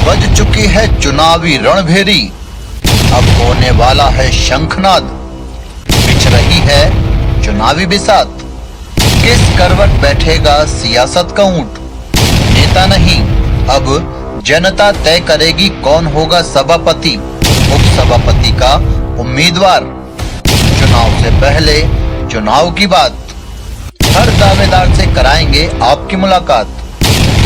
बज चुकी है चुनावी रणभेरी, अब होने वाला है शंखनाद। बिछ रही है चुनावी बिसात, किस करवट बैठेगा सियासत का ऊंट। नेता नहीं अब जनता तय करेगी कौन होगा सभापति, उपसभापति का उम्मीदवार। चुनाव से पहले चुनाव की बात, हर दावेदार से कराएंगे आपकी मुलाकात।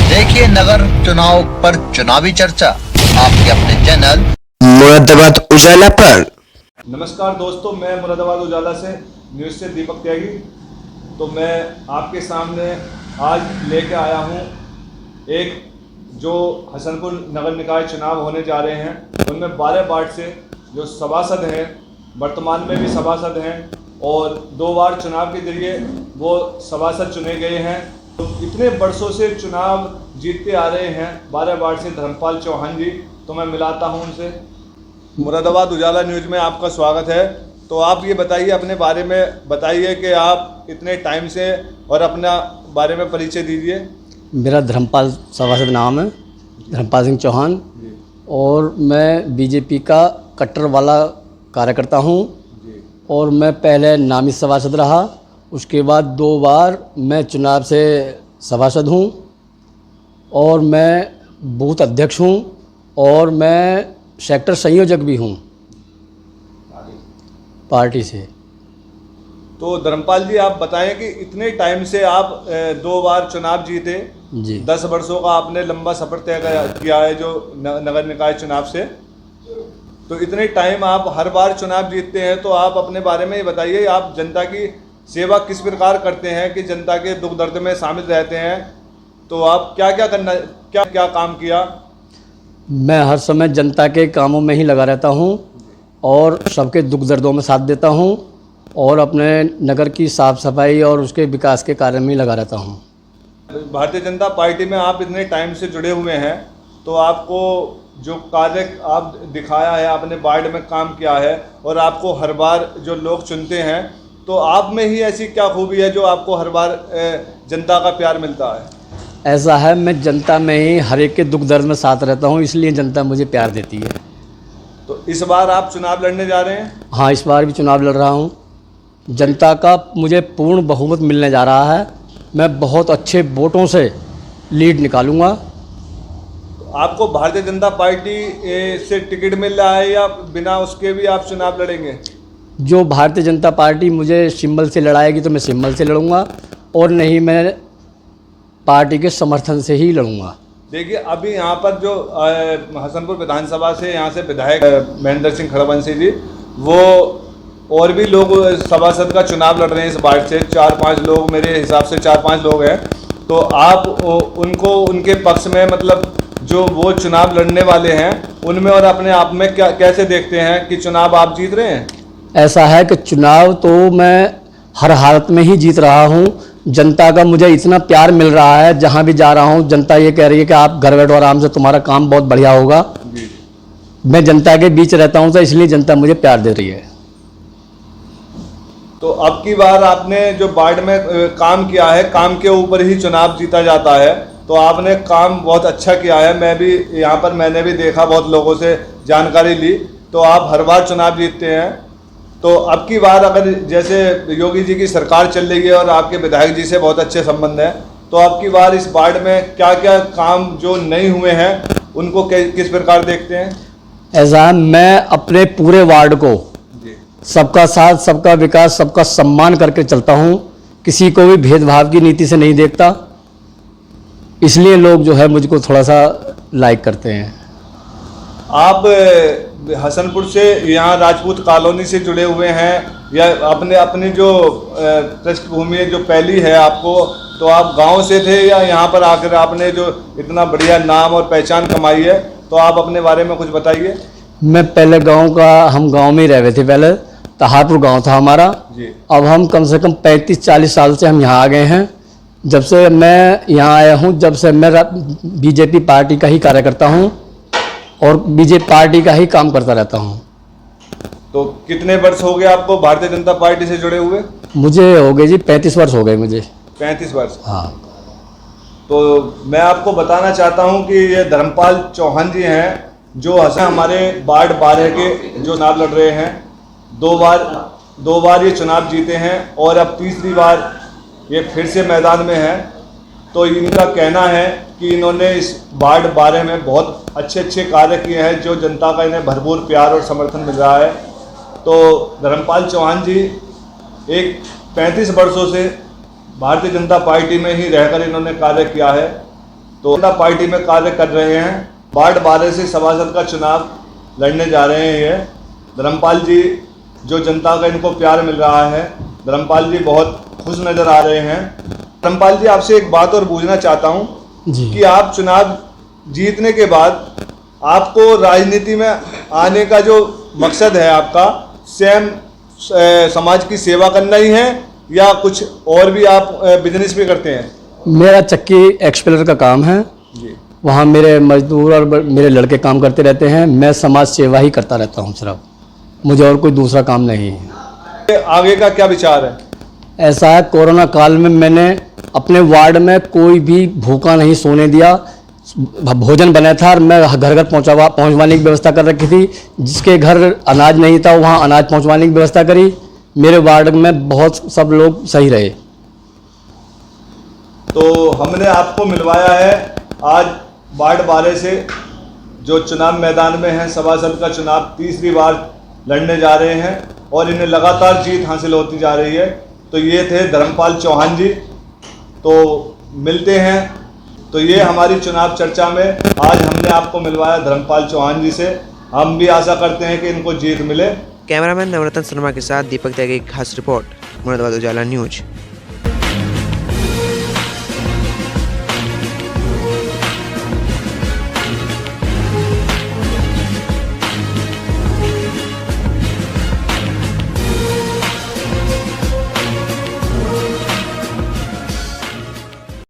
देखिए नगर चुनाव पर चुनावी चर्चा आपके अपने चैनल मुरादाबाद उजाला पर। नमस्कार दोस्तों, मैं मुरादाबाद उजाला से न्यूज़ से दीपक त्यागी। तो मैं आपके सामने आज लेके आया हूँ एक जो हसनपुर नगर निकाय चुनाव होने जा रहे हैं, उनमें 12 वार्ड से जो सभासद हैं, वर्तमान में भी सभासद हैं और 2 बार चुनाव के जरिए वो सभासद चुने गए हैं। तो इतने वर्षों से चुनाव जीतते आ रहे हैं 12 वार्ड से धर्मपाल चौहान जी। तो मैं मिलाता हूं उनसे। मुरादाबाद उजाला न्यूज़ में आपका स्वागत है। तो आप ये बताइए, अपने बारे में बताइए कि आप इतने टाइम से और अपना बारे में परिचय दीजिए। मेरा धर्मपाल सभासद नाम है, धर्मपाल सिंह चौहान, और मैं बीजेपी का कट्टर वाला कार्यकर्ता हूँ। और मैं पहले नामित सभासद रहा, उसके बाद 2 बार मैं चुनाव से सभासद हूँ और मैं बूथ अध्यक्ष हूँ और मैं सेक्टर संयोजक भी हूँ पार्टी से। तो धर्मपाल जी, आप बताएं कि इतने टाइम से आप 2 बार चुनाव जीते जी, 10 वर्षों का आपने लंबा सफ़र तय किया है जो नगर निकाय चुनाव से। तो इतने टाइम आप हर बार चुनाव जीतते हैं, तो आप अपने बारे में ये बताइए, आप जनता की सेवा किस प्रकार करते हैं कि जनता के दुख दर्द में शामिल रहते हैं। तो आप क्या काम किया? मैं हर समय जनता के कामों में ही लगा रहता हूँ और सबके दुख दर्दों में साथ देता हूँ और अपने नगर की साफ़ सफाई और उसके विकास के कार्य में ही लगा रहता हूँ। भारतीय जनता पार्टी में आप इतने टाइम से जुड़े हुए हैं, तो आपको जो कार्य आप दिखाया है, आपने वार्ड में काम किया है और आपको हर बार जो लोग चुनते हैं, तो आप में ही ऐसी क्या खूबी है जो आपको हर बार जनता का प्यार मिलता है? ऐसा है, मैं जनता में ही हर एक के दुख दर्द में साथ रहता हूँ, इसलिए जनता मुझे प्यार देती है। तो इस बार आप चुनाव लड़ने जा रहे हैं? हाँ, इस बार भी चुनाव लड़ रहा हूँ। जनता का मुझे पूर्ण बहुमत मिलने जा रहा है। मैं बहुत अच्छे वोटों से लीड निकालूंगा। तो आपको भारतीय जनता पार्टी से टिकट मिल रहा है या बिना उसके भी आप चुनाव लड़ेंगे? जो भारतीय जनता पार्टी मुझे सिंबल से लड़ाएगी तो मैं सिंबल से लड़ूंगा, और नहीं मैं पार्टी के समर्थन से ही लड़ूंगा। देखिए, अभी यहाँ पर जो हसनपुर विधानसभा से यहाँ से विधायक महेंद्र सिंह खड़बंसी जी, वो और भी लोग सभासद का चुनाव लड़ रहे हैं इस वार्ड से। 4-5 लोग, मेरे हिसाब से 4-5 लोग हैं। तो आप उनको उनके पक्ष में, मतलब जो वो चुनाव लड़ने वाले हैं, उनमें और अपने आप में क्या कैसे देखते हैं कि चुनाव आप जीत रहे हैं? ऐसा है कि चुनाव तो मैं हर हालत में ही जीत रहा हूँ। जनता का मुझे इतना प्यार मिल रहा है, जहाँ भी जा रहा हूँ जनता ये कह रही है कि आप घर बैठो आराम से, तुम्हारा काम बहुत बढ़िया होगा। मैं जनता के बीच रहता हूँ, तो इसलिए जनता मुझे प्यार दे रही है। तो अब की बार आपने जो वार्ड में काम किया है, काम के ऊपर ही चुनाव जीता जाता है। तो आपने काम बहुत अच्छा किया है। मैं भी यहाँ पर मैंने भी देखा, बहुत लोगों से जानकारी ली। तो आप हर बार चुनाव जीतते हैं। तो अब की बार अगर जैसे योगी जी की सरकार चल रही है और आपके विधायक जी से बहुत अच्छे संबंध हैं, तो अब की बार इस वार्ड में क्या क्या काम जो नहीं हुए हैं उनको किस प्रकार देखते हैं? ऐसा, मैं अपने पूरे वार्ड को सबका साथ, सबका विकास, सबका सम्मान करके चलता हूँ। किसी को भी भेदभाव की नीति से नहीं देखता, इसलिए लोग जो है मुझको थोड़ा सा लाइक करते हैं। आप हसनपुर से यहाँ राजपूत कॉलोनी से जुड़े हुए हैं या अपनी जो पृष्ठभूमि जो पहली है आपको, तो आप गांव से थे या यहाँ पर आकर आपने जो इतना बढ़िया नाम और पहचान कमाई है? तो आप अपने बारे में कुछ बताइए। मैं पहले हम गांव में ही रह रहे थे। पहले तहारपुर गांव था हमारा जी। अब हम कम से कम 35-40 साल से हम यहाँ आ गए हैं। जब से मैं यहाँ आया हूँ, जब से मैं बीजेपी पार्टी का ही कार्यकर्ता हूँ और बीजेपी पार्टी का ही काम करता रहता हूँ। तो कितने वर्ष हो गए आपको भारतीय जनता पार्टी से जुड़े हुए? मुझे हो गए जी 35 वर्ष हो गए मुझे। 35 वर्ष। हाँ। तो मैं आपको बताना चाहता हूं कि ये धर्मपाल चौहान जी हैं जो हमारे वार्ड 12 के जो चुनाव लड़ रहे हैं। दो बार ये चुनाव जीते हैं और अब तीसरी बार ये फिर से मैदान में हैं। तो इनका कहना है कि इन्होंने इस वार्ड 12 में बहुत अच्छे कार्य किए हैं, जो जनता का इन्हें भरपूर प्यार और समर्थन मिल रहा है। तो धर्मपाल चौहान जी एक 35 वर्षों से भारतीय जनता पार्टी में ही रहकर इन्होंने कार्य किया है। तो जनता पार्टी में कार्य कर रहे हैं। वार्ड 12 से सभासद का चुनाव लड़ने जा रहे हैं। ये धर्मपाल जी जो जनता का इनको प्यार मिल रहा है, धर्मपाल जी बहुत खुश नज़र आ रहे हैं। धर्मपाल जी, आपसे एक बात और पूछना चाहता हूं कि आप चुनाव जीतने के बाद आपको राजनीति में आने का जो मकसद है आपका स्वयं समाज की सेवा करना ही है या कुछ और भी आप बिजनेस भी करते हैं? मेरा चक्की एक्सपेलर का काम है जी। वहाँ मेरे मजदूर और मेरे लड़के काम करते रहते हैं। मैं समाज सेवा ही करता रहता हूँ सिर्फ, मुझे और कोई दूसरा काम नहीं है। आगे का क्या विचार है? ऐसा है, कोरोना काल में मैंने अपने वार्ड में कोई भी भूखा नहीं सोने दिया। भोजन बना था और मैं घर घर पहुंचवाने की व्यवस्था कर रखी थी। जिसके घर अनाज नहीं था वहाँ अनाज पहुंचवाने की व्यवस्था करी। मेरे वार्ड में बहुत सब लोग सही रहे। तो हमने आपको मिलवाया है आज वार्ड 12 से जो चुनाव मैदान में है। सभासद का चुनाव तीसरी बार लड़ने जा रहे हैं और इन्हें लगातार जीत हासिल होती जा रही है। तो ये थे धर्मपाल चौहान जी। तो मिलते हैं। तो ये हमारी चुनाव चर्चा में आज हमने आपको मिलवाया धर्मपाल चौहान जी से। हम भी आशा करते हैं कि इनको जीत मिले। कैमरामैन नवरत्न शर्मा के साथ दीपक त्यागी की खास रिपोर्ट, मुरादाबाद उजाला न्यूज।